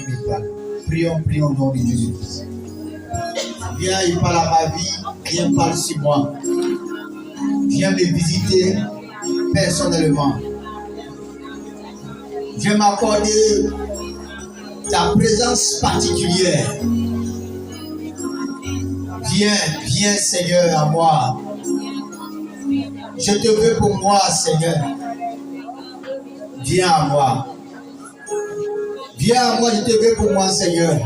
me parle. Prions au nom de Jésus. Viens, il parle à ma vie. Viens, parle sur moi. Viens me visiter personnellement. Viens m'accorder ta présence particulière. Viens Seigneur à moi. Je te veux pour moi Seigneur. Viens à moi. Viens à moi, je te veux pour moi Seigneur.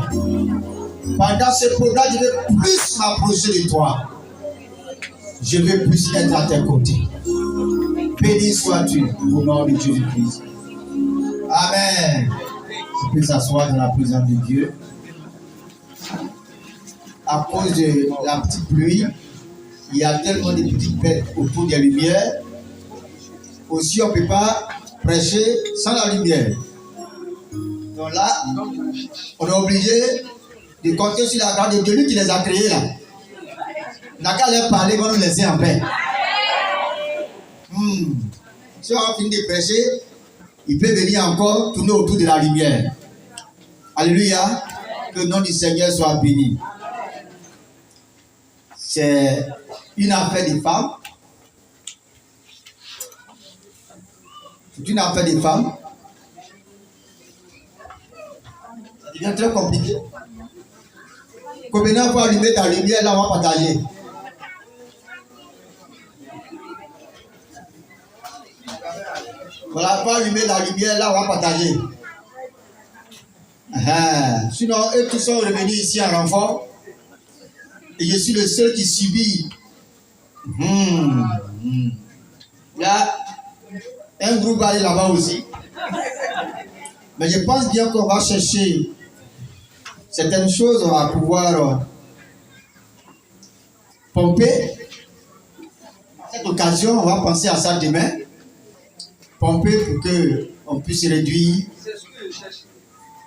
Pendant ce programme, je veux plus m'approcher de toi. Je veux plus être à tes côtés. Béni sois-tu au nom de Jésus-Christ. Amen. Je peux s'asseoir dans la présence de Dieu. À cause de la petite pluie, il y a tellement de petites bêtes autour des lumières. Aussi, on ne peut pas prêcher sans la lumière. Donc là, on est obligé de compter sur la grâce de Dieu qui les a créés là. On n'a qu'à leur parler, on va nous laisser en paix. Si on a fini de prêcher, il peut venir encore tourner autour de la lumière. Alléluia. Que le nom du Seigneur soit béni. C'est une affaire des femmes. C'est une affaire des femmes. Ça devient très compliqué. Combien de fois allumer ta lumière, là on va partager. Voilà, pas allumer la lumière, là on va partager. Sinon, eux tous sont revenus ici en renfort. Et je suis le seul qui subit. Là, un groupe va aller là-bas aussi. Mais je pense bien qu'on va chercher certaines choses, on va pouvoir pomper. À cette occasion, on va penser à ça demain. Pomper pour qu'on puisse réduire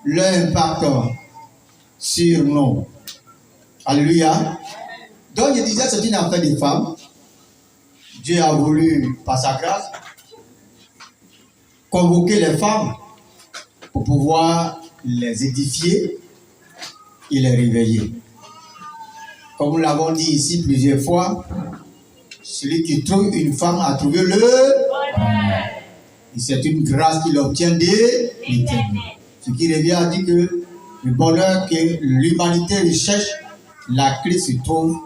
leur impact sur nous. Alléluia. Donc je disais, c'est une affaire des femmes. Dieu a voulu, par sa grâce, convoquer les femmes pour pouvoir les édifier et les réveiller. Comme nous l'avons dit ici plusieurs fois, celui qui trouve une femme a trouvé le bonheur. Et c'est une grâce qu'il obtient de l'Éternel. Ce qui revient à dire que le bonheur que l'humanité recherche, la clé se trouve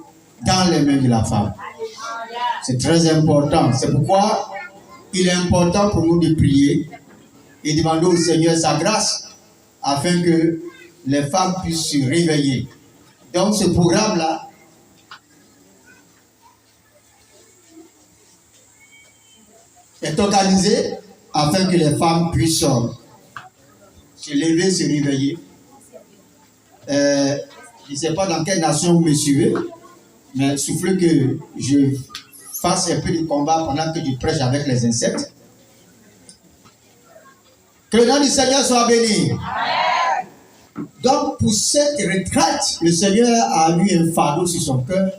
dans les mains de la femme. C'est très important. C'est pourquoi il est important pour nous de prier et demander au Seigneur sa grâce afin que les femmes puissent se réveiller. Donc ce programme-là est organisé afin que les femmes puissent se lever, se réveiller. Je ne sais pas dans quelle nation vous me suivez, mais soufflez que je fasse un peu de combat pendant que je prêche avec les insectes. Que le nom du Seigneur soit béni. Amen. Donc pour cette retraite, le Seigneur a mis un fardeau sur son cœur.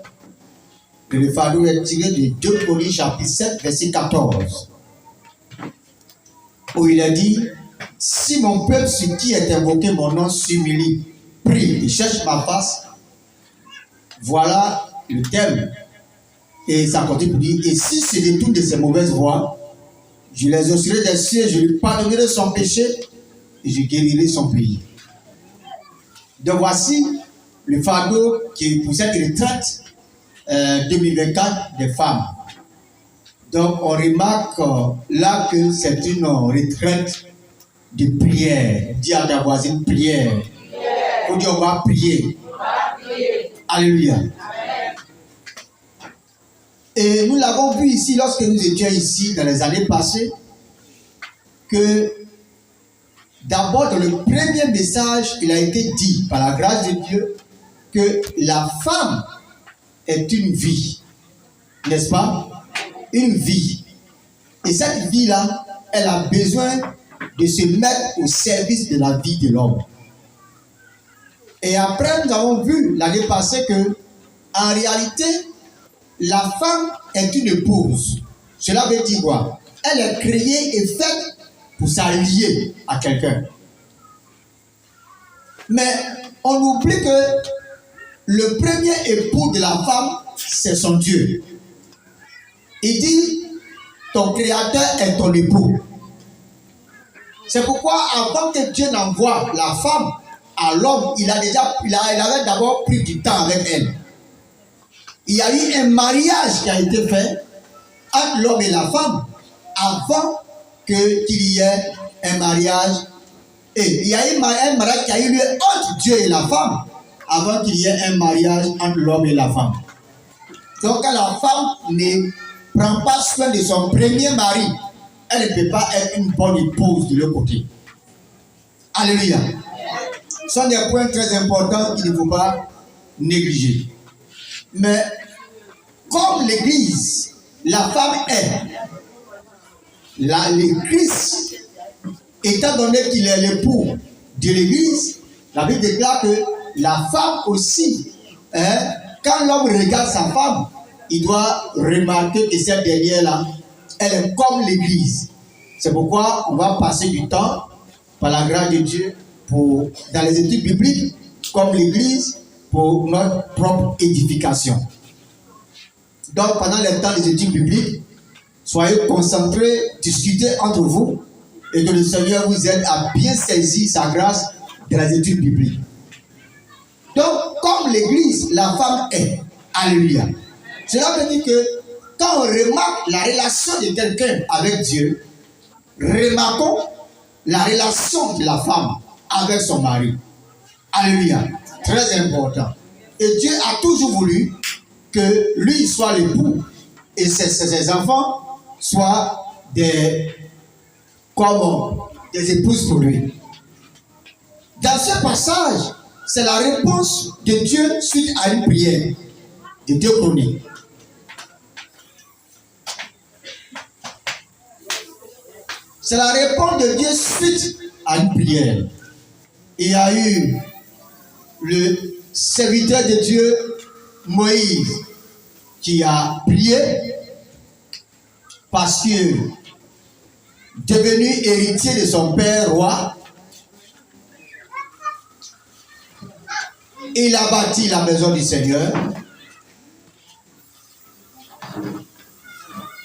Et le fardeau est tiré de 2 Corinthiens chapitre 7, verset 14. Où il a dit, si mon peuple sur qui est invoqué mon nom s'humilie, prie et cherche ma face, voilà le thème. Et ça continue pour dire, et si se détourne de ses mauvaises voies, je les exaucerai des cieux, je lui pardonnerai son péché et je guérirai son pays. Donc voici le fardeau qui est pour cette retraite 2024 des femmes. Donc on remarque là que c'est une retraite de prière. Dis à ta voisine prière. On dit on va prier. Alléluia. Et nous l'avons vu ici lorsque nous étions ici dans les années passées que d'abord dans le premier message il a été dit par la grâce de Dieu que la femme est une vie, n'est-ce pas? Une vie. Et cette vie-là, elle a besoin de se mettre au service de la vie de l'homme. Et après, nous avons vu l'année passée que, en réalité, la femme est une épouse. Cela veut dire quoi? Elle est créée et faite pour s'allier à quelqu'un. Mais on oublie que le premier époux de la femme, c'est son Dieu. Il dit, ton créateur est ton époux. C'est pourquoi avant que Dieu n'envoie la femme à l'homme, il avait d'abord pris du temps avec elle. Il y a eu un mariage qui a été fait entre l'homme et la femme avant qu'il y ait un mariage. Et il y a eu un mariage qui a eu lieu entre Dieu et la femme avant qu'il y ait un mariage entre l'homme et la femme. Donc quand la femme ne prend pas soin de son premier mari, elle ne peut pas être une bonne épouse de l'autre côté. Alléluia. Ce sont des points très importants qu'il ne faut pas négliger. Mais comme l'Église, la femme est, l'Église, étant donné qu'il est l'époux de l'Église, la Bible déclare que la femme aussi, quand l'homme regarde sa femme, il doit remarquer que cette dernière-là, elle est comme l'Église. C'est pourquoi on va passer du temps, par la grâce de Dieu, dans les études bibliques, comme l'Église, pour notre propre édification. Donc, pendant le temps des études bibliques, soyez concentrés, discutez entre vous, et que le Seigneur vous aide à bien saisir sa grâce dans les études bibliques. Donc, comme l'Église, la femme est. Alléluia. Cela veut dire que quand on remarque la relation de quelqu'un avec Dieu, remarquons la relation de la femme avec son mari. Alléluia. Très important. Et Dieu a toujours voulu que lui soit l'époux et ses enfants soient des épouses pour lui. Dans ce passage, c'est la réponse de Dieu suite à une prière de 2 Chroniques. C'est la réponse de Dieu suite à une prière. Il y a eu le serviteur de Dieu, Moïse, qui a prié parce que, devenu héritier de son père roi, il a bâti la maison du Seigneur.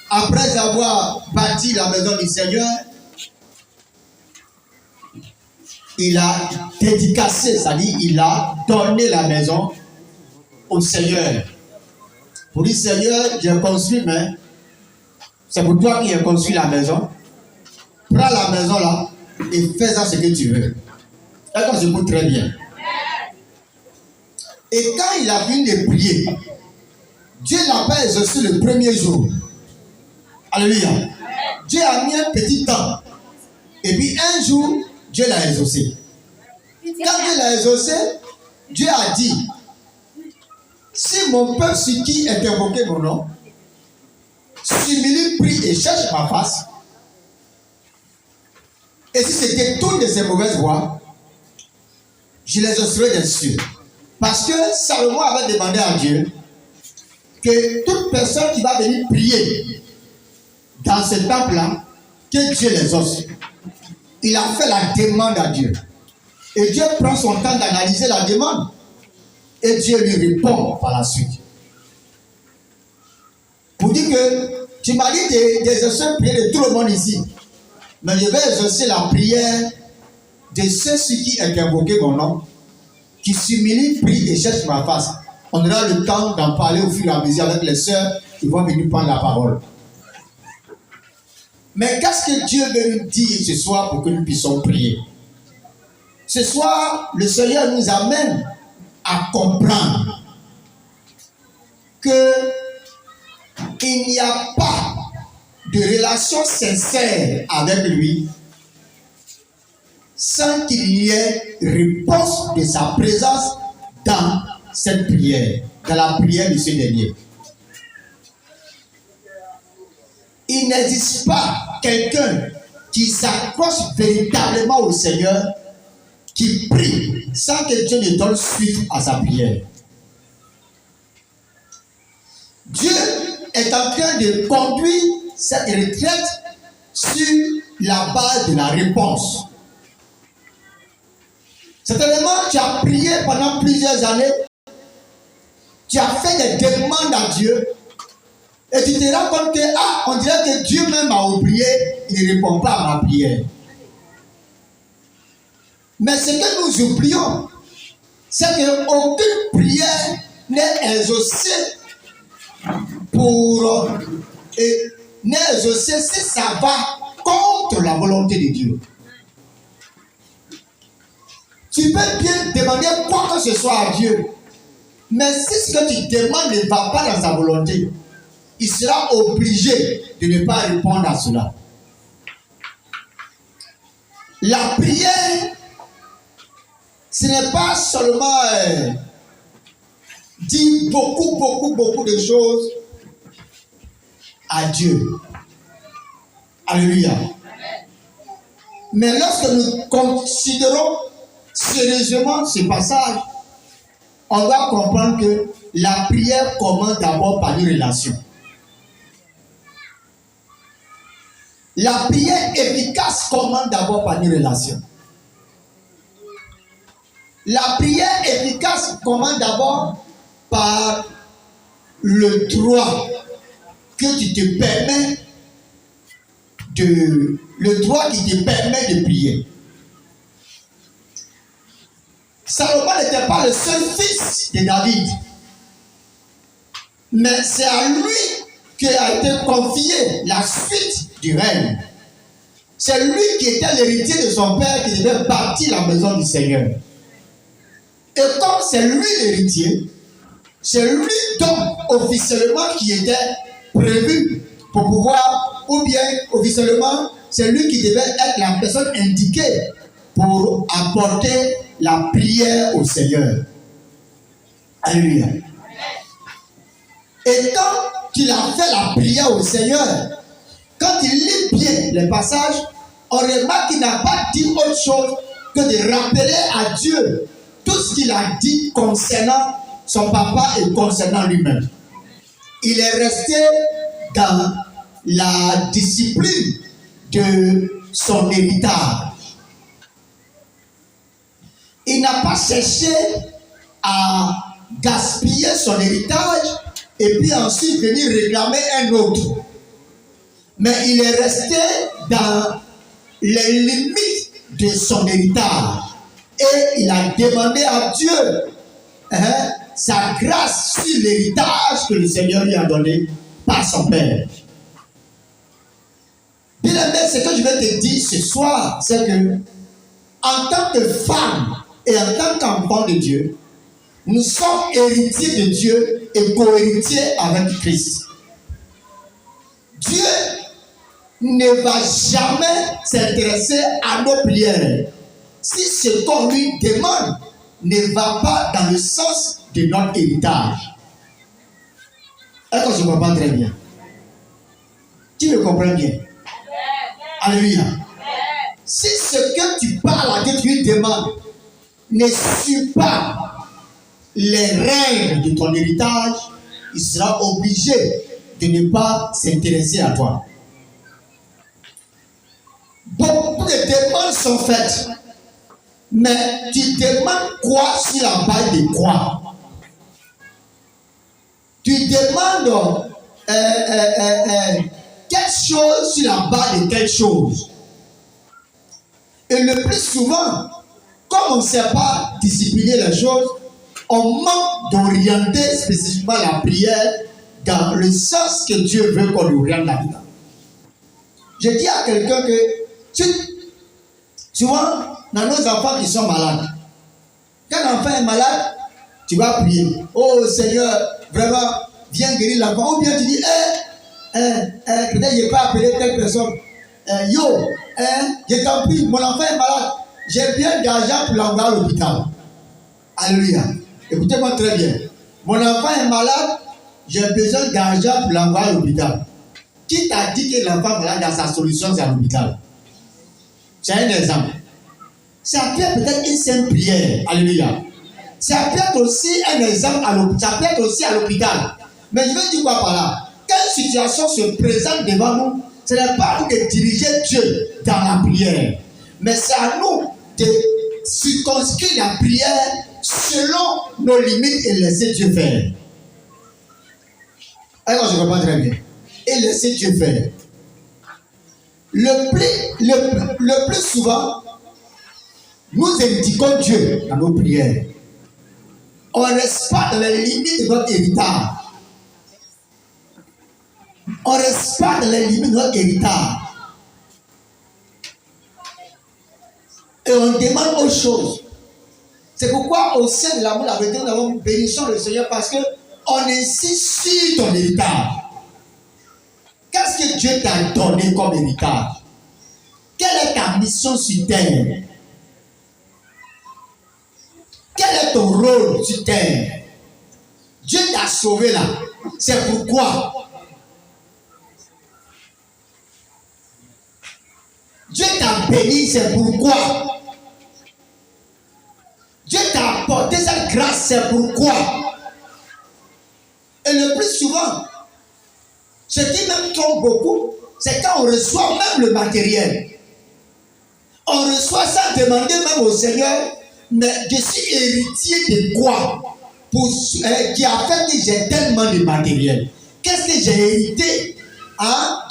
Après avoir bâti la maison du Seigneur, il a dédicacé, c'est-à-dire il a donné la maison au Seigneur. Pour dire, Seigneur, j'ai construit, mais c'est pour toi qui as construit la maison. Prends la maison là et fais-en ce que tu veux. Et ça se coûte très bien. Et quand il a fini de prier, Dieu l'a pas exaucé le premier jour. Alléluia. Dieu a mis un petit temps. Et puis un jour, Dieu l'a exaucé. Quand Dieu l'a exaucé, Dieu a dit, si mon peuple sur qui est invoqué mon nom, s'humilie, prie et cherche ma face, et si se détourne de ses mauvaises voies, je les exaucerai bien sûr. Parce que Salomon avait demandé à Dieu que toute personne qui va venir prier dans ce temple-là, que Dieu les exauce. Il a fait la demande à Dieu. Et Dieu prend son temps d'analyser la demande. Et Dieu lui répond par la suite. Pour dire que tu m'as dit d'exaucer la prière de tout le monde ici. Mais je vais exaucer la prière de ceux qui ont invoqué mon nom, qui s'humilient, prient et cherchent ma face. On aura le temps d'en parler au fur et à mesure avec les sœurs qui vont venir prendre la parole. Mais qu'est-ce que Dieu veut nous dire ce soir pour que nous puissions prier? Ce soir, le Seigneur nous amène à comprendre que il n'y a pas de relation sincère avec lui sans qu'il y ait réponse de sa présence dans cette prière, dans la prière de ce dernier. Il n'existe pas quelqu'un qui s'accroche véritablement au Seigneur, qui prie sans que Dieu ne donne suite à sa prière. Dieu est en train de conduire cette retraite sur la base de la réponse. Certainement, tu as prié pendant plusieurs années. Tu as fait des demandes à Dieu. Et tu te rends compte que, on dirait que Dieu même a oublié, il ne répond pas à ma prière. Mais ce que nous oublions, c'est qu'aucune prière n'est exaucée n'est exaucée si ça va contre la volonté de Dieu. Tu peux bien demander quoi que ce soit à Dieu, mais si ce que tu demandes ne va pas dans sa volonté, il sera obligé de ne pas répondre à cela. La prière, ce n'est pas seulement dire beaucoup de choses à Dieu. Alléluia. Mais lorsque nous considérons sérieusement ce passage, on doit comprendre que la prière commence d'abord par une relation. La prière efficace commence d'abord par une relation. La prière efficace commence d'abord par le droit que tu te permets le droit qui te permet de prier. Salomon n'était pas le seul fils de David, mais c'est à lui qu'a été confiée la suite du règne. C'est lui qui était l'héritier de son père qui devait bâtir la maison du Seigneur. Et comme c'est lui l'héritier, c'est lui donc officiellement qui était prévu pour pouvoir, ou bien officiellement, c'est lui qui devait être la personne indiquée pour apporter la prière au Seigneur. Alléluia. Et quand il a fait la prière au Seigneur, quand il lit bien les passages, on remarque qu'il n'a pas dit autre chose que de rappeler à Dieu tout ce qu'il a dit concernant son papa et concernant lui-même. Il est resté dans la discipline de son héritage. Il n'a pas cherché à gaspiller son héritage et puis ensuite venir réclamer un autre. Mais il est resté dans les limites de son héritage. Et il a demandé à Dieu sa grâce sur l'héritage que le Seigneur lui a donné par son Père. Bien aimé, ce que je vais te dire ce soir, c'est que en tant que femme et en tant qu'enfant de Dieu, nous sommes héritiers de Dieu et co-héritiers avec Christ. Dieu ne va jamais s'intéresser à nos prières si ce qu'on lui demande ne va pas dans le sens de notre héritage. Est-ce que je ne comprends pas très bien? Tu me comprends bien? Alléluia. Si ce que tu parles à Dieu, tu lui demandes, ne suit pas les règles de ton héritage, il sera obligé de ne pas s'intéresser à toi. Beaucoup de demandes sont faites, mais tu demandes quoi sur la base de quoi? Tu demandes quelque chose sur la base de quelque chose. Et le plus souvent, comme on ne sait pas discipliner les choses, on manque d'orienter spécifiquement la prière dans le sens que Dieu veut qu'on lui oriente là-dedans. Je dis à quelqu'un que souvent, dans nos enfants qui sont malades, quand l'enfant est malade, tu vas prier. Oh Seigneur, vraiment, viens guérir l'enfant. Ou bien tu dis, peut-être je n'ai pas appelé telle personne. Je t'en prie, mon enfant est malade. J'ai bien d'argent pour l'envoyer à l'hôpital. Alléluia. Écoutez-moi très bien. Mon enfant est malade, j'ai besoin d'argent pour l'envoyer à l'hôpital. Qui t'a dit que l'enfant malade a sa solution, c'est à l'hôpital? C'est un exemple. Ça peut être peut-être une simple prière. Alléluia. Ça peut être aussi un exemple à l'hôpital. Ça peut être aussi à l'hôpital. Mais je veux dire quoi par là? Quelle situation se présente devant nous? Ce n'est pas à nous de diriger Dieu dans la prière. Mais c'est à nous de circonscrire la prière selon nos limites et laisser Dieu faire. Alors, je comprends très bien. Et laisser Dieu faire. Le plus souvent, nous indiquons Dieu dans nos prières. On ne reste pas dans les limites de notre héritage. On ne reste pas dans les limites de notre héritage. Et on demande autre chose. C'est pourquoi au sein de l'amour de la vérité, nous avons bénissons le Seigneur parce qu'on insiste sur ton héritage. Qu'est-ce que Dieu t'a donné comme héritage? Quelle est ta mission sur terre? Quel est ton rôle sur terre? Dieu t'a sauvé là. C'est pourquoi. Dieu t'a béni, c'est pourquoi. Dieu t'a apporté cette grâce, c'est pourquoi. Et le plus souvent, ce qui même trompe beaucoup, c'est quand on reçoit même le matériel. On reçoit sans demander même au Seigneur, mais je suis héritier de quoi qui a fait que j'ai tellement de matériel. Qu'est-ce que j'ai hérité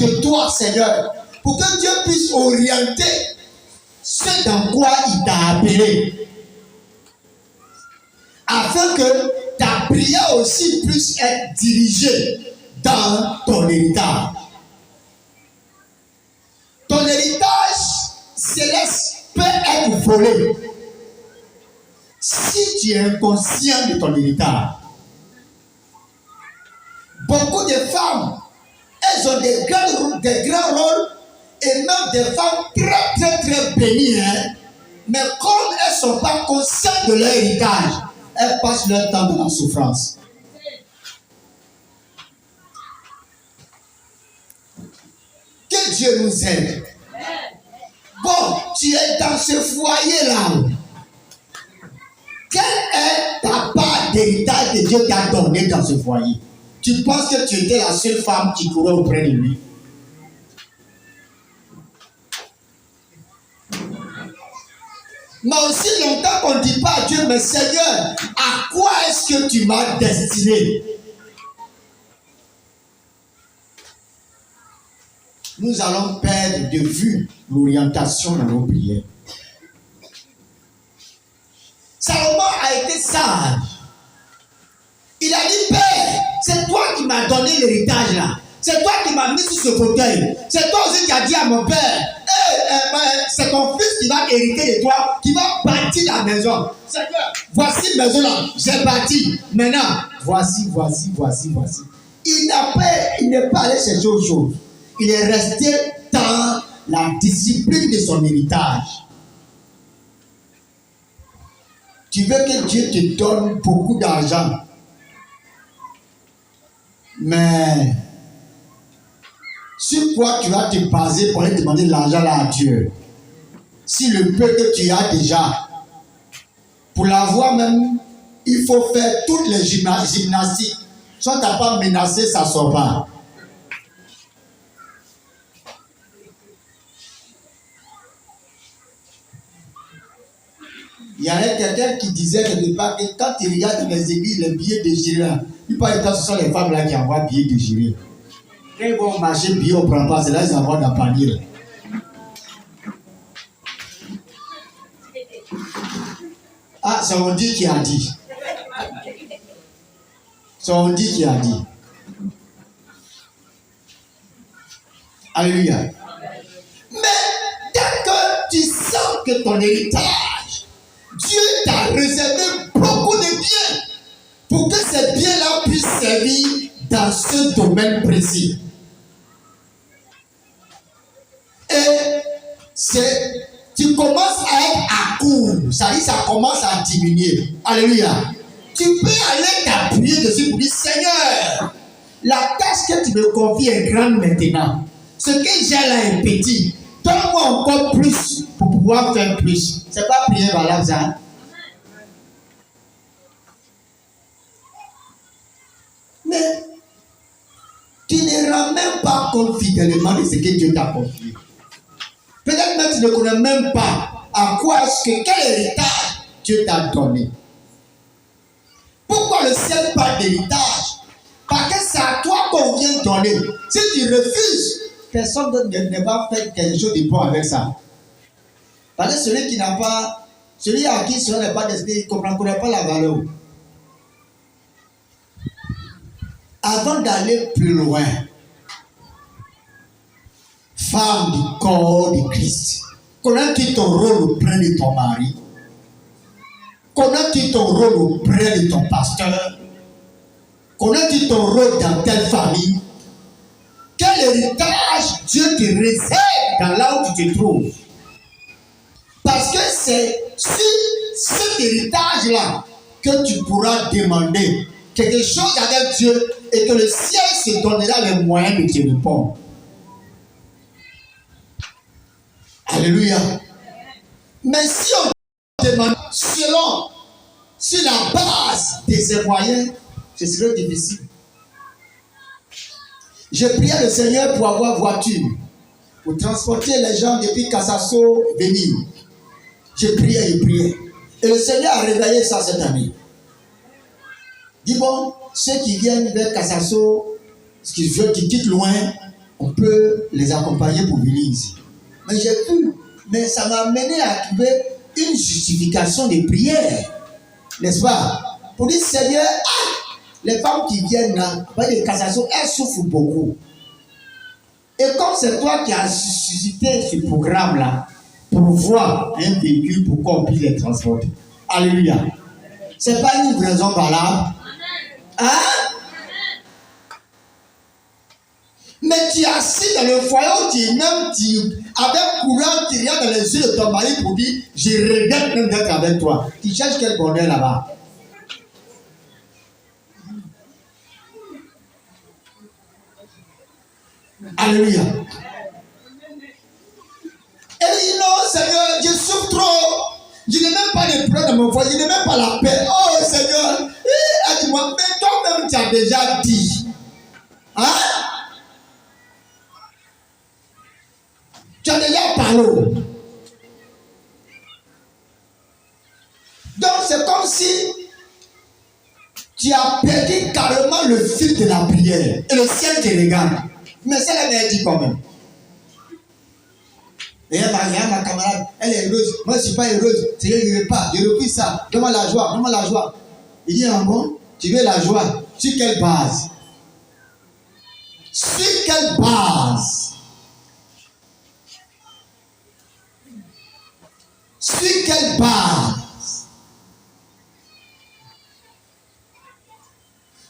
de toi, Seigneur, pour que Dieu puisse orienter ce dans quoi il t'a appelé. Afin que ta prière aussi puisse être dirigée dans ton héritage. Ton héritage céleste peut être volé si tu es inconscient de ton héritage. Beaucoup de femmes, elles ont des grands rôles et même des femmes très bénies. Mais comme elles ne sont pas conscientes de leur héritage, elles passent leur temps dans la souffrance. Que Dieu nous aide. Bon, tu es dans ce foyer-là. Quelle est ta part d'héritage que Dieu t'a donné dans ce foyer? Tu penses que tu étais la seule femme qui courait auprès de lui? Mais aussi longtemps qu'on ne dit pas à Dieu, mais Seigneur, à quoi est-ce que tu m'as destiné? Nous allons perdre de vue l'orientation dans nos prières. Salomon a été sage. Il a dit, Père, c'est toi qui m'as donné l'héritage là. C'est toi qui m'as mis sur ce fauteuil. C'est toi aussi qui as dit à mon père, c'est ton fils qui va hériter de toi, qui va bâtir la maison. Seigneur, voici la maison là, j'ai bâti. Maintenant, voici. Il n'est pas allé chercher autre chose. Il est resté dans la discipline de son héritage. Tu veux que Dieu te donne beaucoup d'argent, mais sur quoi tu vas te baser pour aller demander l'argent là à Dieu? Si le peu que tu as déjà, pour l'avoir même, il faut faire toutes les gymnastiques. Si on t'a pas menacé, ça ne sort pas. Il y avait quelqu'un qui disait quelque part que quand tu regardes les églises, les billets déchirés, il parle que ce sont les femmes là qui envoient billets déchirés. Quand ils vont marcher, billets on ne prend pas, c'est là qu'ils envoient dans le panier. Ah, c'est on dit qui a dit. C'est on dit qui a dit. Alléluia. Mais dès que tu sens que ton héritage, Dieu t'a réservé beaucoup de biens pour que ces biens-là puissent servir dans ce domaine précis. Et tu commences à être à court, ça dit ça commence à diminuer. Alléluia. Tu peux aller t'appuyer dessus pour dire Seigneur, la tâche que tu me confies est grande maintenant. Ce que j'ai là est petit. Donne-moi encore plus pour pouvoir faire plus. C'est pas prier valable ça. Mais tu ne rends même pas compte fidèlement de ce que Dieu t'a confié. Peut-être même tu ne connais même pas à quoi est-ce que, quel héritage Dieu t'a donné. Pourquoi le ciel parle d'héritage? Parce que c'est à toi qu'on vient donner. Si tu refuses, personne ne va faire quelque chose de bon avec ça. Parce que celui qui n'a pas, celui à qui cela n'est pas destiné, il ne comprendrait pas la valeur. Avant d'aller plus loin, femme du corps de Christ, connais-tu ton rôle auprès de ton mari? Connais-tu ton rôle auprès de ton pasteur? Connais-tu ton rôle dans telle famille? Quel héritage Dieu te réserve dans là où tu te trouves? Parce que c'est sur cet héritage-là que tu pourras demander quelque chose avec Dieu et que le ciel se donnera les moyens de te répondre. Alléluia. Mais si on demande selon, sur la base de ses moyens, ce serait difficile. Je priais le Seigneur pour avoir voiture, pour transporter les gens depuis Kassasso venir. Je priais. Et le Seigneur a réveillé ça cette année. Dis bon, ceux qui viennent vers Kassasso, qui quittent loin, on peut les accompagner pour venir ici. Mais j'ai vu, mais ça m'a amené à trouver une justification de prière. N'est-ce pas? Pour dire, Seigneur, les femmes qui viennent là, de Kassasso, elles souffrent beaucoup. Et comme c'est toi qui as suscité ce programme-là, pour voir un véhicule pour qu'on puisse les transporter. Alléluia. Ce n'est pas une livraison valable. Hein? Mais tu es assis dans le foyer où avec courant, tu regardes dans les yeux de ton mari pour dire, je regrette même d'être avec toi. Tu cherches quel bonheur là-bas? Alléluia. Et dit non, Seigneur, je souffre trop. Je n'ai même pas de preuve dans mon foyer, je n'ai même pas la paix. Oh Seigneur, dis-moi, mais toi-même tu as déjà dit. Hein? Tu as déjà parlé. Donc c'est comme si tu as perdu carrément le fil de la prière. Et le ciel te regarde. Mais ça, elle m'a dit quand même. Et ma camarade, elle est heureuse. Moi, je ne suis pas heureuse. Je ne veux pas. Je refuse ça. Donne-moi la joie. Donne-moi la joie. Il dit, ah bon, tu veux la joie? Sur quelle base? Sur quelle base? Sur quelle base?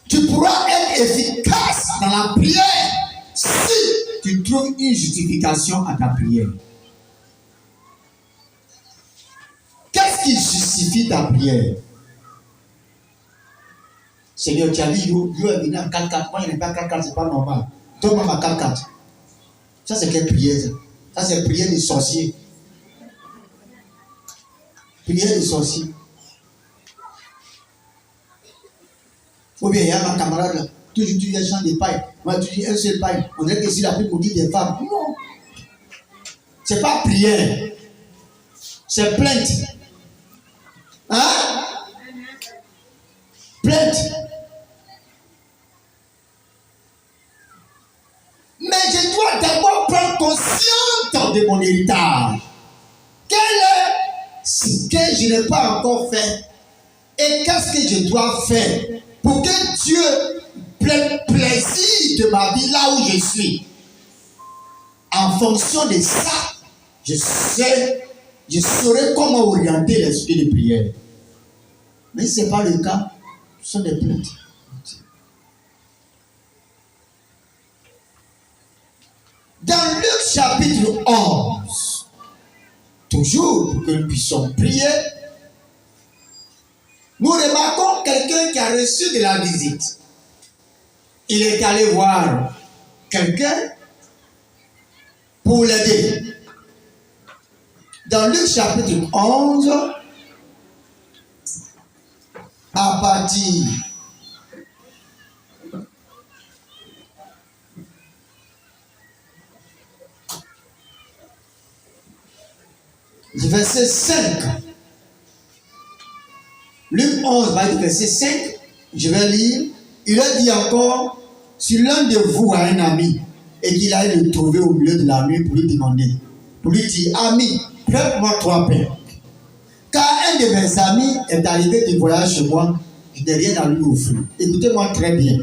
Tu pourras être efficace dans la prière si tu trouves une justification à ta prière. Qu'est-ce qui justifie ta prière? Seigneur, tu as dit, yo est venu en 4-4. Moi, je n'ai pas 4-4, c'est pas normal. Donne-moi ma 4-4. Ça, c'est quelle prière? Ça, c'est prière des sorciers. Prière des sorciers. Ou bien, il y a ma camarade là. Toujours tu dis un champ de paille. Moi, tu dis un seul paille. On dirait que c'est la plus pour dire des femmes. Non. C'est pas prière. C'est plainte. Hein? Plainte. Mais je dois d'abord prendre conscience de mon héritage. Quel est ce que je n'ai pas encore fait? Et qu'est-ce que je dois faire pour que Dieu prenne plaisir de ma vie là où je suis? En fonction de ça, je saurai comment orienter l'esprit de prière. Mais ce n'est pas le cas. Ce sont des plaintes. Dans Luc chapitre 11, toujours pour que nous puissions prier, nous remarquons quelqu'un qui a reçu de la visite. Il est allé voir quelqu'un pour l'aider. Dans Luc chapitre 11, à partir du verset 5. Luc 11, verset 5, je vais lire. Il a dit encore, si l'un de vous a un ami et qu'il aille le trouver au milieu de la nuit pour lui demander, pour lui dire, ami, prête-moi 3 pains. Car un de mes amis est arrivé du voyage chez moi, je n'ai rien à lui offrir. Écoutez-moi très bien.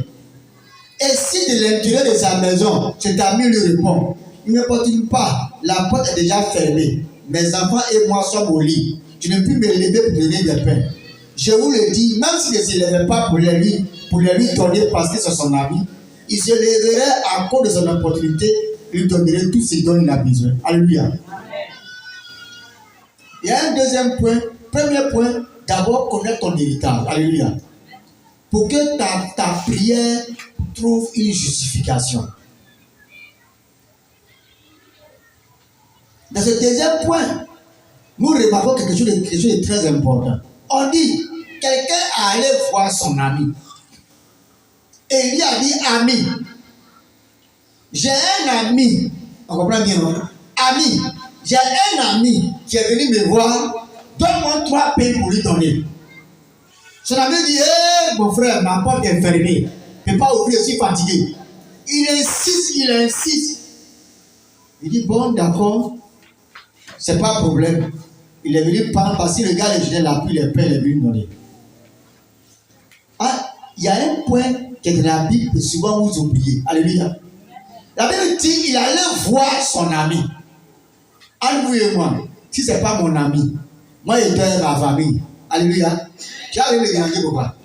Et si de l'intérieur de sa maison, cet ami lui répond, il ne m'importune pas, la porte est déjà fermée, mes enfants et moi sommes au lit, je ne puis me lever pour donner des pains. Je vous le dis, même s'il ne se levait pas pour les lui donner parce que c'est son ami, il se lèverait à cause de son opportunité, il lui donnerait tout ce dont il a besoin. Alléluia. Il y a un deuxième point. Premier point, d'abord connaître ton héritage. Alléluia. Pour que ta prière trouve une justification. Dans ce deuxième point, nous remarquons quelque chose de très important. On dit, quelqu'un allait voir son ami. Et il lui a dit, ami, j'ai un ami. On comprend bien, non? Ami, j'ai un ami qui est venu me voir. Donne-moi 3 pains pour lui donner. Son ami dit, mon frère, ma porte est fermée. Je ne peux pas ouvrir, je suis fatigué. Il insiste. Il dit, bon, d'accord, c'est pas un problème. Il est venu prendre, parce que le gars, il a pris les pains, il est venu donner. Ah, il y a un point qui est dans la Bible que souvent vous oubliez. Alléluia. La Bible dit, il allait voir son ami. Entre vous et moi, si ce n'est pas mon ami, moi, je donne ma famille. Alléluia. Tu as le déranger pourquoi?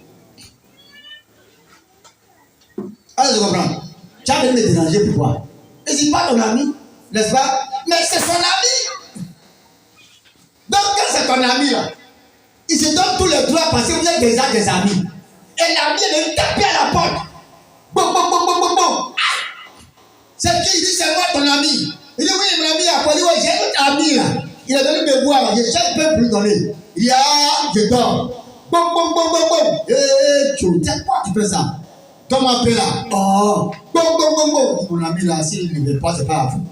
Alors, je comprends. Tu as le déranger pourquoi? Et c'est pas ton ami, n'est-ce pas? Mais c'est son ami. Donc, quand c'est ton ami là, il se donne tous les droits parce que vous êtes déjà des amis. Et l'ami est venu taper à la porte. Bon. C'est qui? Il dit, c'est moi ton ami. Il dit, oui, mon ami a parlé, ouais, j'ai un autre ami là. Il est venu me voir, j'ai chaque peu pour lui donner. Il dit, ah, je dors. Bon. Tu sais quoi, tu fais ça? Donne-moi un peu là. Oh, bon. Mon ami là, s'il ne veut pas, c'est pas à vous.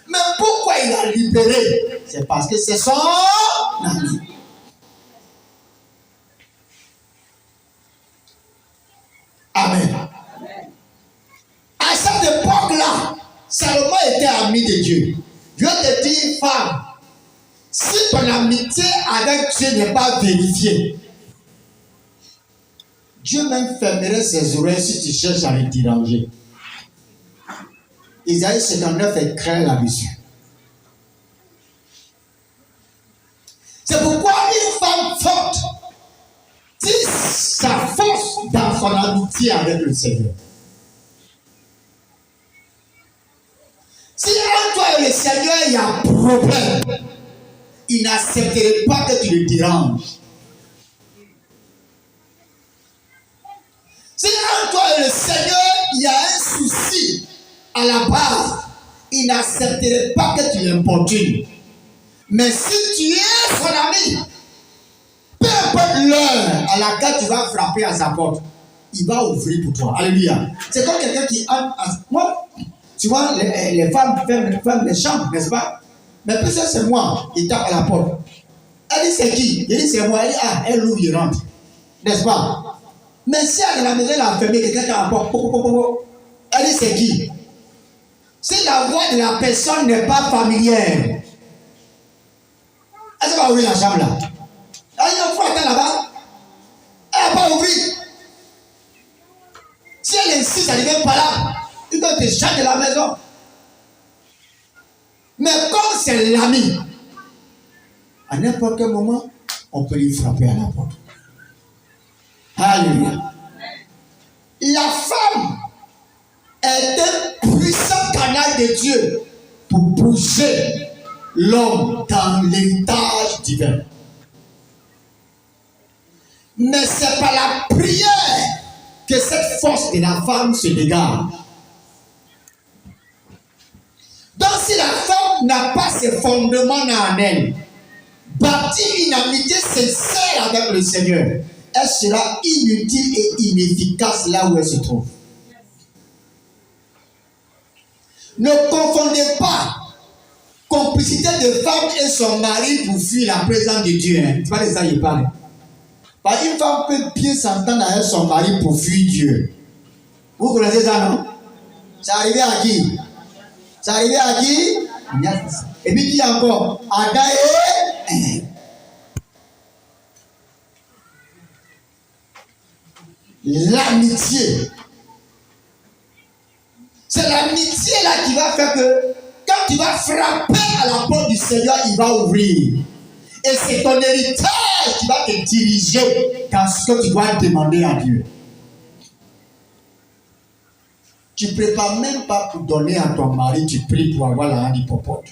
Mais pourquoi il a libéré? C'est parce que c'est son ami. Amen. À cette époque-là, Salomon était ami de Dieu. Je te dis, femme, si ton amitié avec Dieu n'est pas vérifiée, Dieu même fermerait ses oreilles si tu cherches à le déranger. Isaïe 59 est clair là-dessus. C'est pourquoi une femme forte tisse sa force dans son amitié avec le Seigneur. Si entre toi et le Seigneur il y a un problème, il n'accepterait pas que tu le déranges. Si entre toi et le Seigneur il y a un souci à la base, il n'accepterait pas que tu l'importunes. Mais si tu es son ami, peu importe l'heure à laquelle tu vas frapper à sa porte, il va ouvrir pour toi. Alléluia. C'est comme quelqu'un qui entre. Moi, tu vois, les femmes les chambres, n'est-ce pas? Mais peut-être c'est moi, il tape à la porte. Elle dit c'est qui? Il dit c'est moi. Elle dit ah, elle ouvre, il rentre. N'est-ce pas? Mais si à la maison, elle a fermé, quelqu'un qui a la porte, elle dit c'est qui? Si la voix de la personne n'est pas familière, elle va ouvrir la chambre là. Elle dit non, faut attendre là-bas. Elle n'a pas ouvert. Si elle insiste, elle ne vient pas là. Il doit te changer de la maison. Mais comme c'est l'ami, à n'importe quel moment, on peut lui frapper à la porte. Alléluia. La femme est un puissant canal de Dieu pour bouger l'homme dans l'héritage divin. Mais c'est par la prière que cette force de la femme se dégage. Donc si la femme n'a pas ses fondements en elle, bâtit une amitié sincère avec le Seigneur, elle sera inutile et inefficace là où elle se trouve. Ne confondez pas complicité de femme et son mari pour fuir la présence de Dieu. Hein. C'est pas de ça qu'il parle. Une femme peut bien s'entendre avec son mari pour fuir Dieu. Vous connaissez ça, non? C'est arrivé à qui? C'est arrivé à qui? Et puis qui encore? Adam et l'amitié. C'est l'amitié là qui va faire que quand tu vas frapper à la porte du Seigneur, il va ouvrir. Et c'est ton héritage qui va te diriger dans ce que tu dois demander à Dieu. Tu ne prépares même pas pour donner à ton mari, tu pries pour avoir la hand hypopote.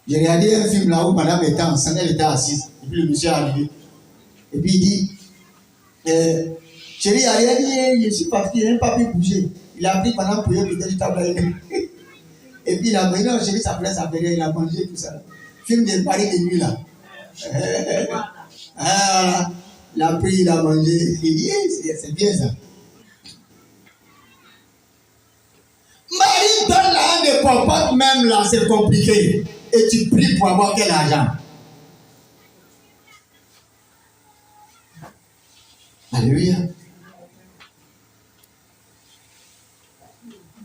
J'ai regardé un film là où madame était enceinte, elle était assise, et puis le monsieur est arrivé. Et puis il dit, chérie, il a rien dit, je suis parti, il n'a pas pu bouger. Il a pris pendant pour eux, il table. Et puis il a dit, non, chérie, ça plaît, il a mangé tout ça. Film de Paris de nuit là. Voilà. Il a pris, il a mangé. Il dit, c'est bien ça. Marie donne la hand de popote même là, c'est compliqué. Et tu pries pour avoir quel argent? Alléluia.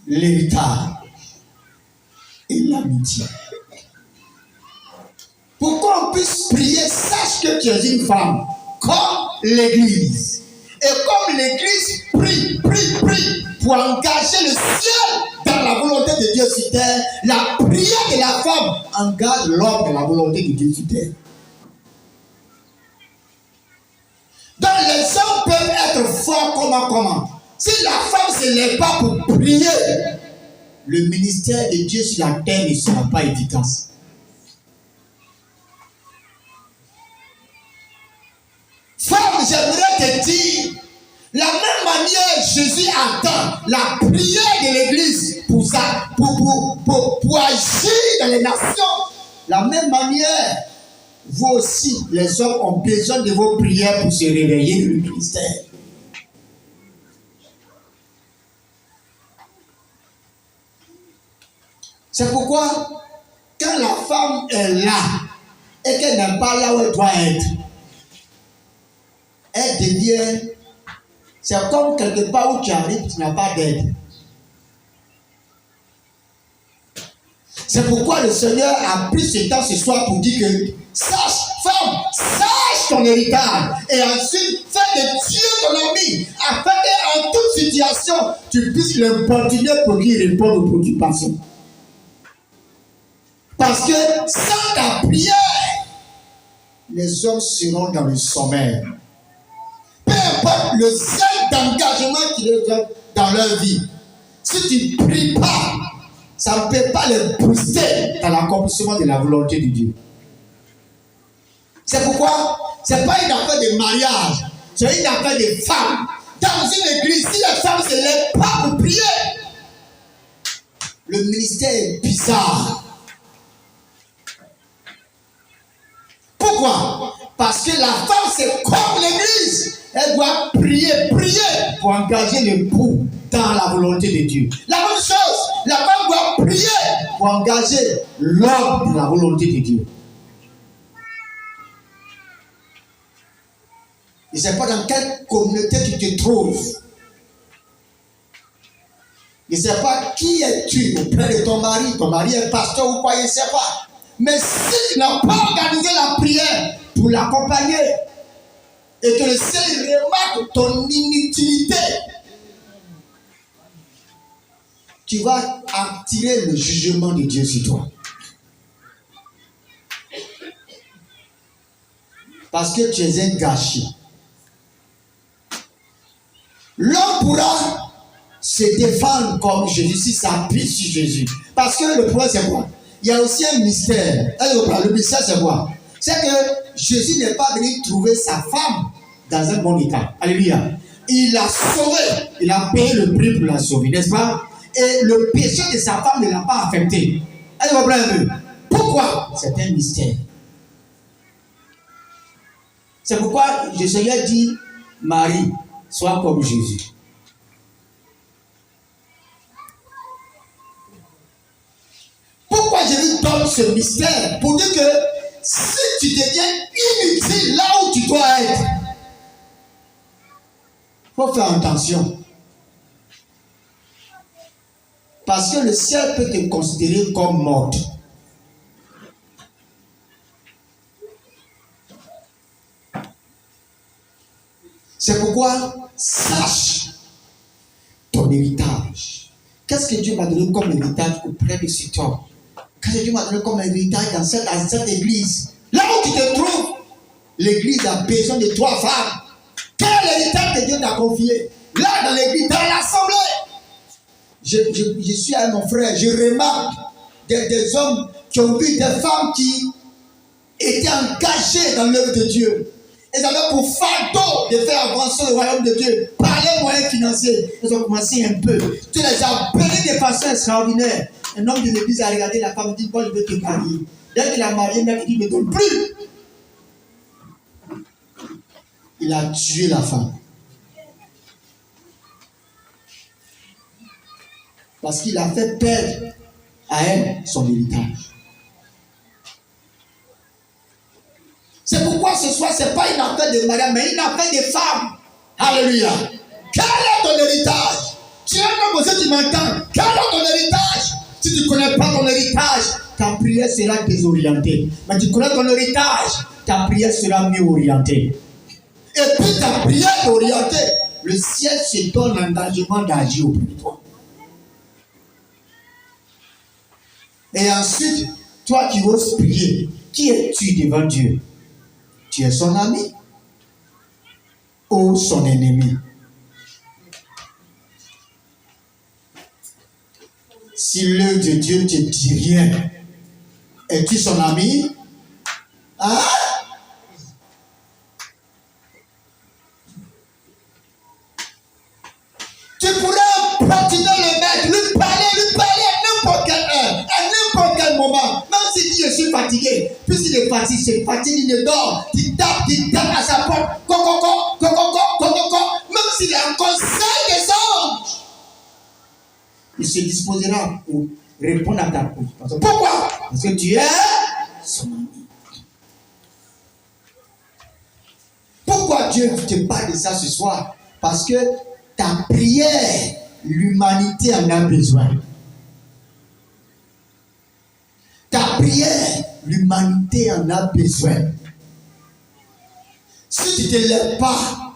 L'héritage et l'amitié. Pour qu'on puisse prier, sache que tu es une femme, comme l'Église. Et comme l'Église prie pour engager le ciel dans la volonté de Dieu sur terre, la prière de la femme engage l'homme dans la volonté de Dieu sur terre. Donc les hommes peuvent être forts comment? Si la femme ne se lève pas pour prier, le ministère de Dieu sur la terre ne sera pas efficace. Femme, j'aimerais te dire, la même manière Jésus attend la prière de l'Église pour ça, pour agir dans les nations. La même manière, vous aussi, les hommes ont besoin de vos prières pour se réveiller dans le ministère. C'est pourquoi, quand la femme est là et qu'elle n'est pas là où elle doit être, elle devient, c'est comme quelque part où tu arrives, tu n'as pas d'aide. C'est pourquoi le Seigneur a pris ce temps ce soir pour dire que sache, femme, sache ton héritage et ensuite fais de Dieu ton ami afin qu'en toute situation tu puisses le continuer pour qu'il réponde aux préoccupations. Parce que sans ta prière, les hommes seront dans le sommeil. Peu importe le seul d'engagement qu'ils ont dans leur vie, si tu ne pries pas, ça ne peut pas les booster dans l'accomplissement de la volonté de Dieu. C'est pourquoi ce n'est pas une affaire de mariage, c'est une affaire de femmes. Dans une église, si les femmes ne se lèvent pas pour prier, le ministère est bizarre. Pourquoi? Parce que la femme, c'est comme l'église. Elle doit prier pour engager l'époux dans la volonté de Dieu. La même chose, la femme doit prier pour engager l'homme dans la volonté de Dieu. Je ne sais pas dans quelle communauté tu te trouves. Je ne sais pas qui es-tu auprès de ton mari est pasteur ou quoi, je ne sais pas. Mais si tu n'as pas organisé la prière pour l'accompagner et que le Seigneur remarque ton inutilité, tu vas attirer le jugement de Dieu sur toi. Parce que tu es un gâchis. L'homme pourra se défendre comme Jésus si ça appuie sur Jésus. Parce que le problème c'est quoi? Il y a aussi un mystère. Le mystère c'est quoi? C'est que Jésus n'est pas venu trouver sa femme dans un bon état. Alléluia. Il l'a sauvée. Il a payé le prix pour la sauver, n'est-ce pas? Et le péché de sa femme ne l'a pas affecté. Elle va prendre un peu. Pourquoi? C'est un mystère. C'est pourquoi le Seigneur dit, Marie, sois comme Jésus. ce mystère pour dire que si tu deviens inutile là où tu dois être, il faut faire attention. Parce que le ciel peut te considérer comme mort. C'est pourquoi sache ton héritage. Qu'est-ce que Dieu m'a donné comme héritage auprès de cet homme? Qu'est-ce que Dieu m'a donné comme héritage dans cette église? Là où tu te trouves, l'église a besoin de toi, femme. Quel héritage que Dieu t'a confié? Là, dans l'église, dans l'assemblée. Je suis avec mon frère, je remarque des hommes qui ont vu des femmes qui étaient engagées dans l'œuvre de Dieu. Ils avaient pour fardeau de faire avancer le royaume de Dieu par les moyens financiers. Ils ont commencé un peu. Tu les as bénis de façon extraordinaire. Un homme de l'église a regardé la femme et dit: bon, je veux te marier. Dès qu'il a marié, il dit: ne me donne plus. Il a tué la femme. Parce qu'il a fait perdre à elle son héritage. C'est pourquoi ce soir, ce n'est pas une affaire de mariage, mais une affaire de femme. Alléluia. Quel est ton héritage? Tu es un homme, tu m'entends. Quel est ton héritage? Si tu ne connais pas ton héritage, ta prière sera désorientée. Mais tu connais ton héritage, ta prière sera mieux orientée. Et puis ta prière est orientée, le ciel se donne l'engagement d'agir auprès de toi. Et ensuite, toi qui oses prier, qui es-tu devant Dieu? Tu es son ami ou son ennemi? Si l'œuvre de Dieu ne te dit rien, es-tu son ami? Hein? Tu pourrais continuer le mettre, lui parler à n'importe quelle heure, à n'importe quel moment. Même s'il dit: je suis fatigué, puisqu'il est fatigué, c'est fatigué, il ne dort, il tape à sa porte, même s'il est en conseil des anges, il se disposera pour répondre à ta préoccupation. Pourquoi? Parce que tu es son ami. Pourquoi Dieu te parle de ça ce soir? Parce que ta prière, l'humanité en a besoin. Ta prière, l'humanité en a besoin. Si tu ne te lèves pas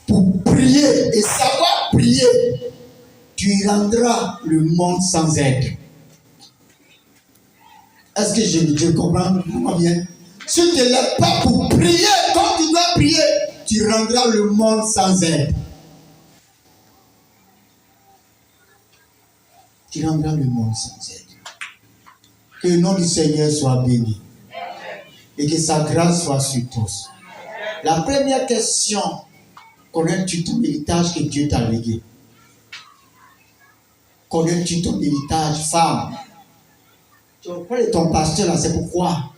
pour prier et savoir prier, tu rendras le monde sans aide. Est-ce que je comprends bien? Si tu ne te lèves pas pour prier comme tu dois prier, tu rendras le monde sans aide. Tu rendras le monde sans aide. Que le nom du Seigneur soit béni. Et que sa grâce soit sur tous. La première question: connais-tu ton héritage que Dieu t'a légué? Connais-tu ton héritage, femme? Tu parles de ton pasteur là, c'est pourquoi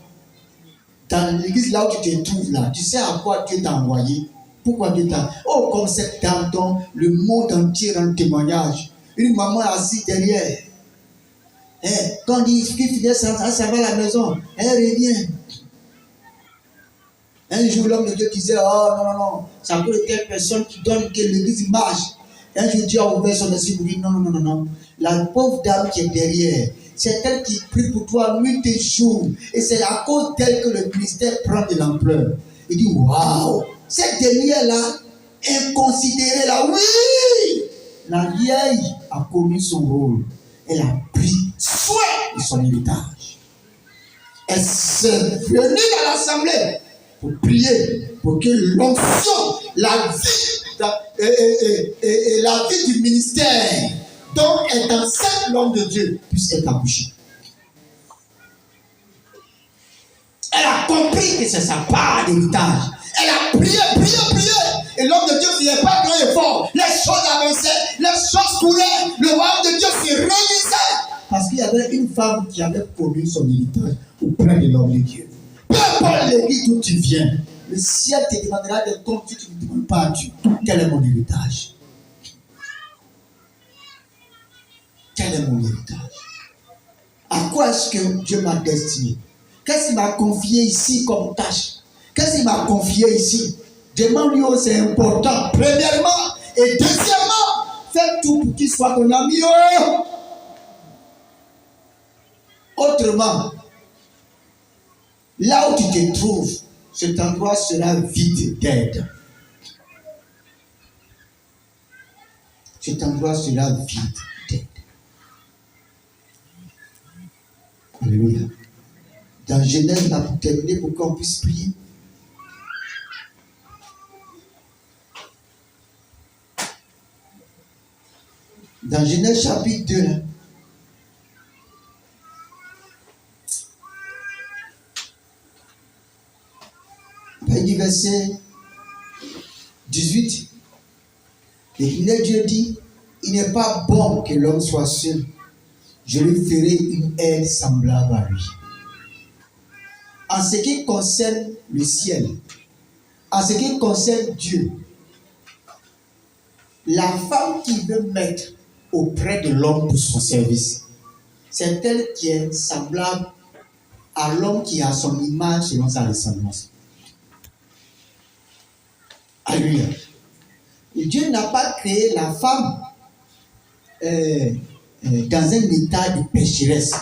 dans l'église là où tu te trouves là, tu sais à quoi Dieu t'a envoyé? Pourquoi Dieu t'a... Oh, comme cette dame dont le monde entier rend témoignage. Une maman assise derrière. Quand il finit, elle s'en va à la maison, elle revient. Un jour, l'homme de Dieu disait: oh non, ça peut être telle personne qui donne que l'église marche. Un jour, Dieu a ouvert son esprit pour dire: non. La pauvre dame qui est derrière, c'est elle qui prie pour toi nuit et jour. Et c'est à cause d'elle que le ministère prend de l'ampleur. Il dit: waouh, cette dernière-là, inconsidérée là, oui, la vieille a commis son rôle. Elle a pris soin de son héritage. Elle s'est venue dans l'assemblée pour prier, pour que l'onction, la vie et la vie du ministère dont est enceinte l'homme de Dieu puisse être accouchée. Elle a compris que c'est sa part d'héritage. Elle a prié. Et l'homme de Dieu ne faisait pas grand effort. Les choses avançaient, les choses couraient. Le royaume de Dieu se réunissait. Parce qu'il y avait une femme qui avait connu son héritage auprès de l'homme de Dieu. Peu importe l'église d'où tu viens, le ciel te demandera des comptes si tu ne demandes pas à Dieu. Quel est mon héritage? Quel est mon héritage? À quoi est-ce que Dieu m'a destiné? Qu'est-ce qu'il m'a confié ici comme tâche? Qu'est-ce qu'il m'a confié ici? Demande-lui, oh, c'est important. Premièrement. Et deuxièmement, fais tout pour qu'il soit ton ami. Oh. Autrement, là où tu te trouves, cet endroit sera vide d'aide. Cet endroit sera vide d'aide. Alléluia. Dans Genèse, là, pour terminer, pour qu'on puisse prier. Dans Genèse chapitre 2, là, du verset 18, et Dieu dit, il n'est pas bon que l'homme soit seul. Je lui ferai une aide semblable à lui. En ce qui concerne le ciel, en ce qui concerne Dieu, la femme qu'il veut mettre auprès de l'homme pour son service, c'est elle qui est semblable à l'homme qui a son image selon sa ressemblance. Alléluia. Et Dieu n'a pas créé la femme dans un état de pécheresse.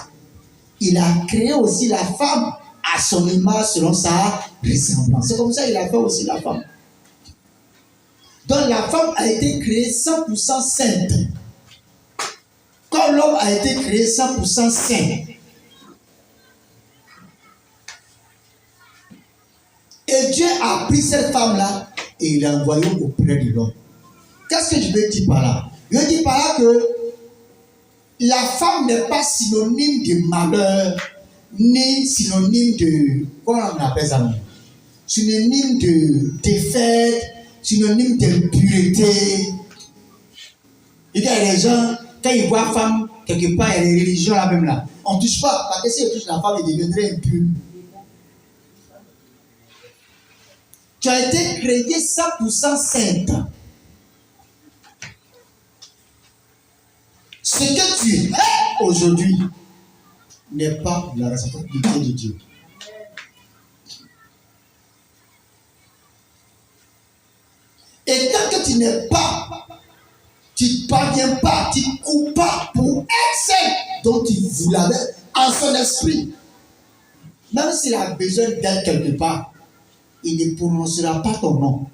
Il a créé aussi la femme à son image selon sa ressemblance. C'est comme ça qu'il a fait aussi la femme. Donc la femme a été créée 100% sainte. Comme l'homme a été créé 100% saint. Et Dieu a pris cette femme-là et il l'a envoyée auprès de l'homme. Qu'est-ce que je veux dire par là? Je veux dire par là que la femme n'est pas synonyme de malheur, ni synonyme de, comment on appelle ça? Synonyme de défaite, synonyme d'impureté. Il y a des gens, quand ils voient femme, quelque part, il y a des religions là même là. On ne touche pas, parce que si on touche la femme, elle deviendrait impure. Tu as été créé 100% sainte. Ce que tu es aujourd'hui n'est pas la responsabilité de Dieu. Et tant que tu n'es pas, tu ne parviens pas, tu ne coupes pas pour être celle dont il vous l'avait en son esprit, même s'il a besoin d'être quelque part, il ne prononcera pas ton nom.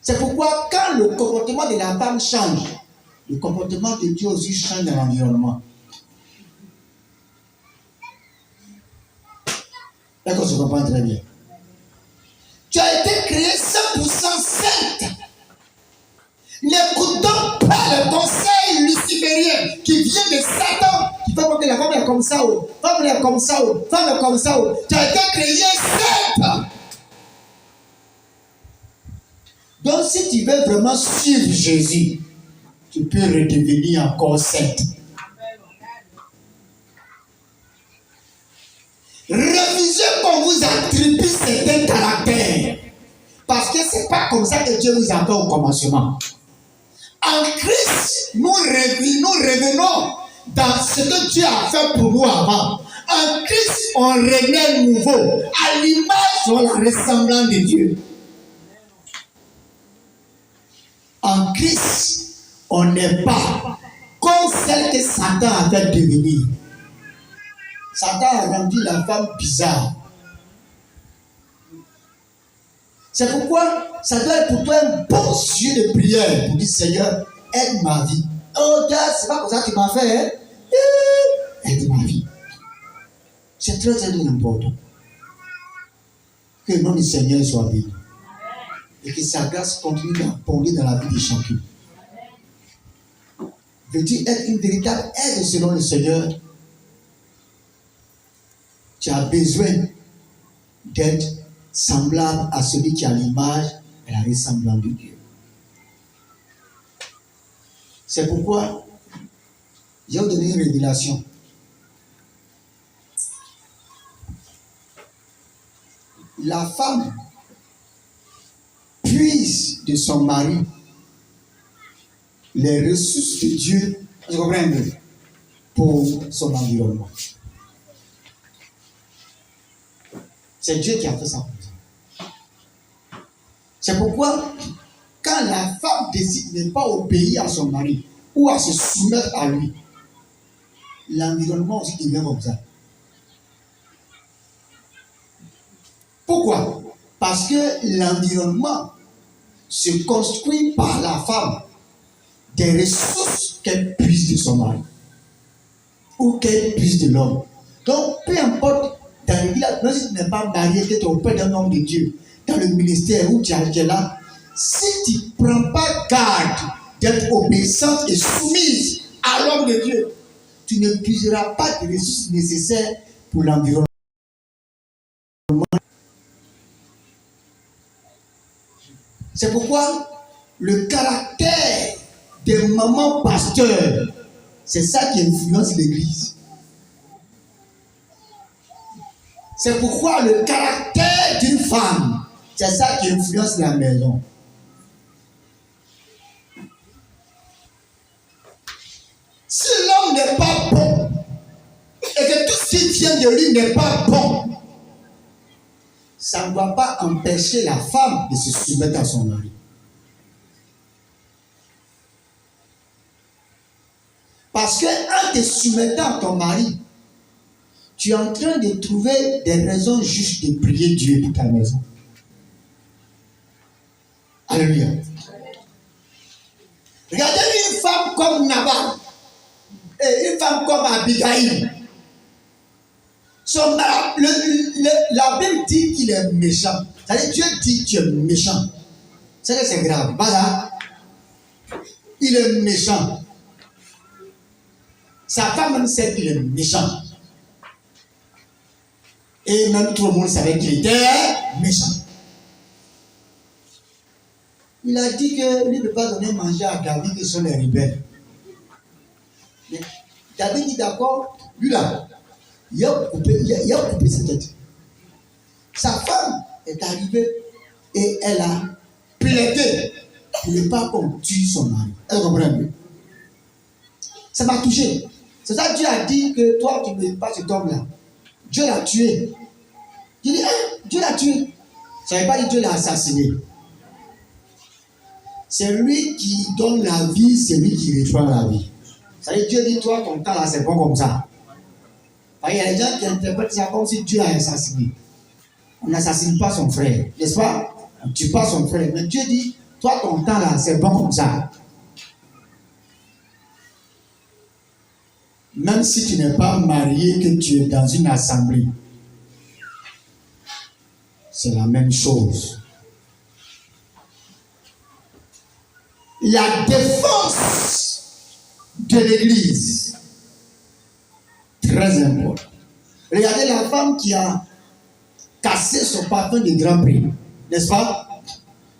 C'est pourquoi quand le comportement de la femme change, le comportement de Dieu aussi change dans l'environnement. Est-ce qu'on se comprend très bien? Tu as été créé 100% sainte. N'écoute donc pas le conseil luciférien qui vient de Satan, qui fait que la femme est comme ça, femme est comme ça, femme est comme ça. Tu as été créé sainte. Donc si tu veux vraiment suivre Jésus, tu peux redevenir encore sainte. Refusez qu'on vous attribue certains caractères. Parce que ce n'est pas comme ça que Dieu vous a fait au commencement. En Christ, nous revenons dans ce que Dieu a fait pour nous avant. En Christ, on renaît nouveau, à l'image ou la ressemblance de Dieu. En Christ, on n'est pas comme celle que Satan a fait devenir. Satan a rendu la femme bizarre. C'est pourquoi ça doit être pour toi un bon sujet de prière pour dire Seigneur, aide ma vie. Oh, c'est pas comme ça que tu m'as fait, hein? Aide ma vie. C'est très très important. Que le nom du Seigneur soit béni. Et que sa grâce continue d'abonder dans la vie de chacun. Veux-tu être une véritable aide selon le Seigneur? Tu as besoin d'être semblable à celui qui a l'image et la ressemblance de Dieu. C'est pourquoi j'ai donné une révélation. La femme puise de son mari les ressources de Dieu. Vous comprenez? pour son environnement. C'est Dieu qui a fait ça pour ça. C'est pourquoi, quand la femme décide de ne pas obéir à son mari ou à se soumettre à lui, l'environnement aussi devient comme ça. Pourquoi? Parce que l'environnement se construit par la femme des ressources qu'elle puise de son mari ou qu'elle puise de l'homme. Donc, peu importe dans le village, même si tu n'es pas marié, que tu es auprès d'un homme de Dieu, dans le ministère où tu es là, si tu ne prends pas garde d'être obéissante et soumise à l'homme de Dieu, tu ne puiseras pas des ressources nécessaires pour l'environnement. C'est pourquoi le caractère des mamans pasteurs, c'est ça qui influence l'église. C'est pourquoi le caractère d'une femme, c'est ça qui influence la maison. Si l'homme n'est pas bon, et que tout ce qui vient de lui n'est pas bon, ça ne doit pas empêcher la femme de se soumettre à son mari. Parce qu'en te soumettant à ton mari, tu es en train de trouver des raisons justes de prier Dieu pour ta maison. Alléluia. Regardez une femme comme Nabal et une femme comme Abigail. La Bible dit qu'il est méchant. C'est-à-dire Dieu dit tu es méchant. C'est grave. Voilà. Il est méchant. Sa femme même sait qu'il est méchant. Et même tout le monde savait qu'il était méchant. Il a dit que lui ne peut pas donner manger à David qui sont les rebelles. Mais David dit d'accord, lui là, il a coupé sa tête. Sa femme est arrivée et elle a plaidé pour ne pas qu'on tue son mari. Elle comprend mieux. Ça m'a touché. C'est ça que Dieu a dit que toi tu ne veux pas cet homme-là. Dieu l'a tué. Je dis, Dieu l'a tué. Ça ne veut pas dire que Dieu l'a assassiné. C'est lui qui donne la vie, c'est lui qui reçoit la vie. Ça veut dire Dieu dit, toi, ton temps là, c'est pas comme ça. Il y a des gens qui interprètent ça comme si Dieu a assassiné. On n'assassine pas son frère, n'est-ce pas? On ne tue pas son frère. Mais Dieu dit, toi, ton temps là, c'est bon comme ça. Même si tu n'es pas marié, que tu es dans une assemblée, c'est la même chose. La défense de l'église, très important. Regardez la femme qui a cassé son parfum de grand prix, n'est-ce pas?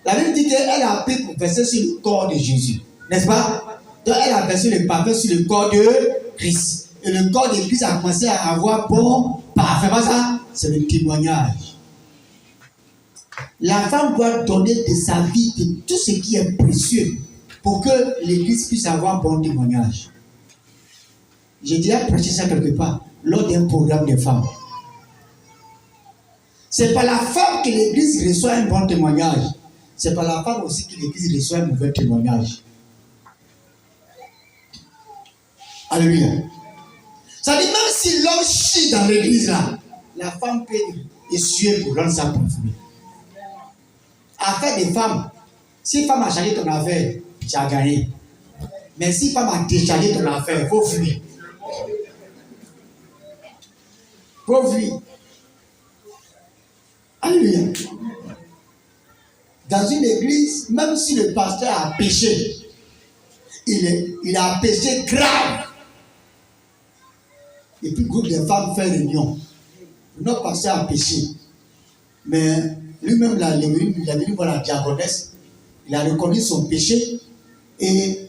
La Bible dit qu'elle a pris pour verser sur le corps de Jésus, n'est-ce pas? Donc elle a versé le parfum sur le corps de Christ. Et le corps de Christ a commencé à avoir bon parfum. Pas ça? C'est le témoignage. La femme doit donner de sa vie, de tout ce qui est précieux, pour que l'église puisse avoir bon témoignage. J'ai déjà prêché ça quelque part, lors d'un programme de femmes. C'est pas la femme que l'église reçoit un bon témoignage. C'est pas la femme aussi que l'église reçoit un mauvais témoignage. Alléluia. Ça dit, même si l'homme chie dans l'église là, la femme peut essuyer pour rendre ça parfumé. Affaire des femmes, si femme a chargé ton affaire, tu as gagné. Mais si femme a déchargé ton affaire, il faut fuir. Il faut fuir. Alléluia. Dans une église, même si le pasteur a péché, il a péché grave. Et puis, le groupe de femmes fait réunion. Notre pasteur a péché. Mais lui-même, il est venu voir la diaconesse. Il a reconnu son péché. Et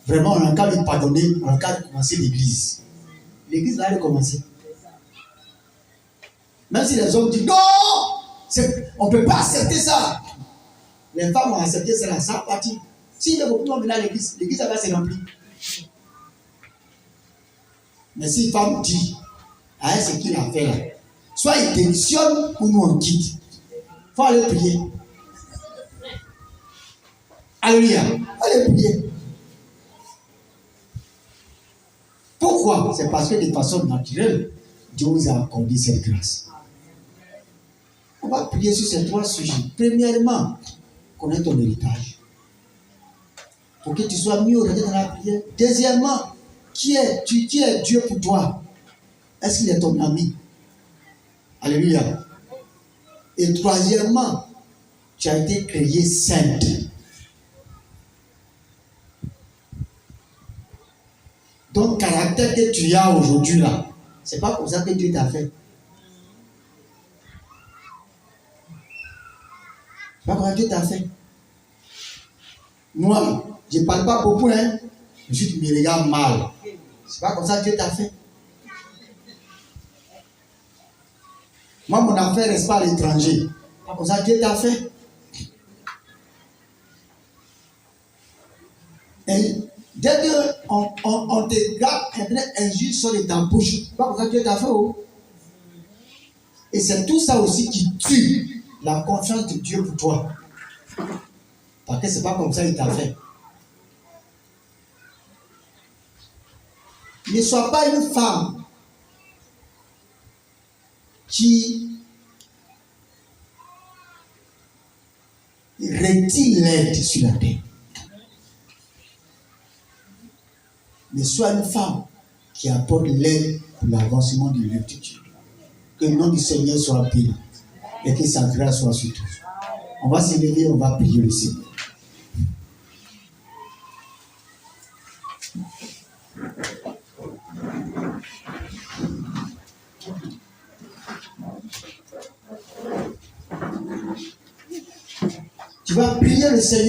vraiment, on a qu'à lui pardonner. On a qu'à recommencer l'église. L'église va recommencer. Même si les hommes disent non, on ne peut pas accepter ça. Les femmes ont accepté cela, ça partit. S'il y a beaucoup de monde dans l'église va se remplir. Mais si femme dit à ce qu'il a fait là, soit il démissionne ou nous on quitte. Il faut aller prier. Alléluia. Allez prier. Pourquoi? C'est parce que de façon naturelle, Dieu vous a accordé cette grâce. On va prier sur ces 3 sujets. Premièrement, connais ton héritage. Pour que tu sois mieux orienté dans la prière. Deuxièmement, qui est Dieu pour toi? Est-ce qu'il est ton ami? Alléluia. Et troisièmement, tu as été créé sainte. Donc, caractère que tu as aujourd'hui là, c'est pas comme ça que Dieu t'a fait. C'est pas comme ça que Dieu t'a fait. Moi, je ne parle pas beaucoup, hein. Juste me regarde mal. C'est pas comme ça que Dieu t'a fait. Moi, mon affaire reste pas à l'étranger. C'est pas comme ça que Dieu t'a fait. Et dès qu'on te garde un juge sur ta bouche, c'est pas comme ça que Dieu t'a fait. Oh. Et c'est tout ça aussi qui tue la confiance de Dieu pour toi. Parce que c'est pas comme ça qu'il t'a fait. Ne sois pas une femme qui retire l'aide sur la terre. Mais sois une femme qui apporte l'aide pour l'avancement de l'œuvre de Dieu. Que le nom du Seigneur soit béni et que sa grâce soit sur tous. On va se lever, on va prier le Seigneur. Tu vas prier le Seigneur.